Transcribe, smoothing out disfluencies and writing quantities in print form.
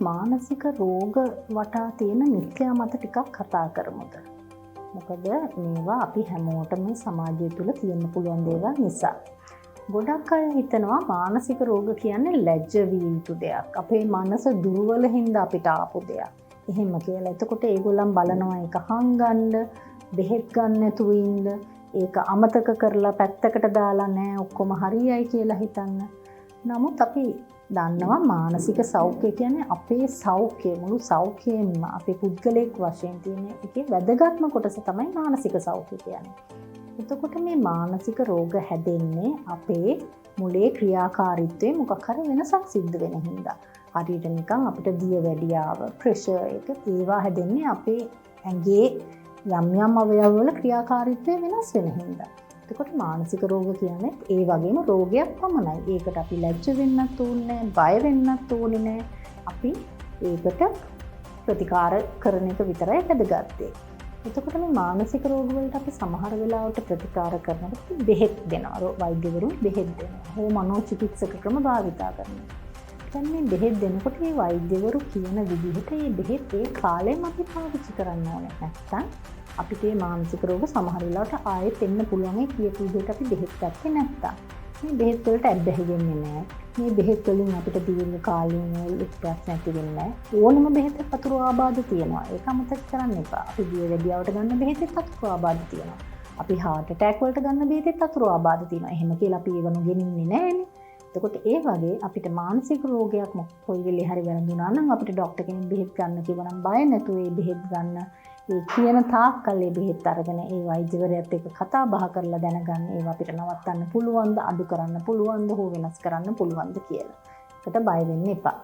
මානසික රෝග වටා තියෙන මිත්‍යා මත ටිකක් කතා කරමුද? මොකද මේවා අපි හැමෝටම සමාජය තුළ තියෙන්න පුළුවන් දේවල් නිසා. ගොඩක් අය හිතනවා මානසික රෝග කියන්නේ ලැජ්ජ විය යුතු දෙයක්. අපේ මනස දුර්වල හින්දා අපිට ආපු දෙයක්. එහෙම කියලා. එතකොට ඒගොල්ලන් බලනවා ඒක හංගන්න, බෙහෙත් ගන්න නැතුව ඉන්න, ඒක අමතක කරලා පැත්තකට දාලා නෑ ඔක්කොම හරියයි කියලා හිතන්න. නමුත් අපි දන්නවා මානසික සෞඛ්‍ය කියන්නේ අපේ සෞඛ්‍ය, මුළු සෞඛ්‍යයෙන්ම අපේ පුද්ගලික වශයෙන් තියෙන එකේ වැදගත්ම කොටස තමයි මානසික සෞඛ්‍ය කියන්නේ. එතකොට මේ මානසික රෝග හැදෙන්නේ අපේ මුලේ ක්‍රියාකාරීත්වයේ මොකක් හරි වෙනසක් සිද්ධ වෙන හින්දා. හරියට නිකන් අපිට දියවැඩියාව, ප්‍රෙෂර් එක ඒවා හැදෙන්නේ අපේ ඇඟේ යම් යම් අවයවවල ක්‍රියාකාරීත්වය වෙනස් වෙන හින්දා. එතකොට මානසික රෝග කියන්නේ ඒ වගේම රෝගයක් පමණයි. ඒකට අපි ලැජ්ජ වෙන්නත් ඕනේ නැහැ, බය වෙන්නත් ඕනේ නැහැ. අපි ඒකට ප්‍රතිකාර කරන එක විතරයි වැදගත්. එතකොට මේ මානසික රෝග වලට අපි සමහර වෙලාවට ප්‍රතිකාර කරනකොට බෙහෙත් දෙනවා. වෛද්‍යවරුන් බෙහෙත් දෙනවා. හෝ මනෝචිකිත්සක ක්‍රම භාවිතා කරනවා. දැන් මේ බෙහෙත් දෙනකොට මේ වෛද්‍යවරු කියන විදිහට මේ බෙහෙත් ඒ කාලෙම අපි පාවිච්චි කරන්න ඕනේ. නැත්නම් අපිට මේ මානසික රෝග සමහර වෙලාවට ආයෙත් එන්න පුළුවන්. ඒ කියපු විදිහට අපි බෙහෙත් ගත්තේ නැත්නම් මේ බෙහෙත් වලට ඇබ්බැහි වෙන්නේ නැහැ. මේ බෙහෙත් වලින් අපිට දීර්ඝ කාලීන ඉස්පස් නැති වෙන්නේ නැහැ. ඕනම බෙහෙතක් අතුරු ආබාධ තියෙනවා. ඒක අමතක කරන්න එපා. අපි දියවැඩියාවට ගන්න බෙහෙතෙත් අතුරු ආබාධ තියෙනවා. අපි heart attack වලට ගන්න බෙහෙතෙත් අතුරු ආබාධ තියෙනවා. එහෙම කියලා අපි ඒව නොගෙනින්නේ නැහැනේ. එතකොට ඒ වගේ අපිට මානසික රෝගයක් කොයි වෙලේ හරි වැරදුනා නම් අපිට ડોක්ටර් කෙනෙක් බෙහෙත් ගන්න කිව්වනම් බය නැතුව ඒ බෙහෙත් ගන්න. ඒ කියන තාක්කල් ඒ බෙහෙත් අරගෙන ඒ වෛද්‍යවරයාත් එක්ක කතා බහ කරලා දැනගන්න ඒවා අපිට නවත්තන්න පුළුවන්ද, අඩු කරන්න පුළුවන්ද, හෝ වෙනස් කරන්න පුළුවන්ද කියලා. ඒකට බය වෙන්න එපා.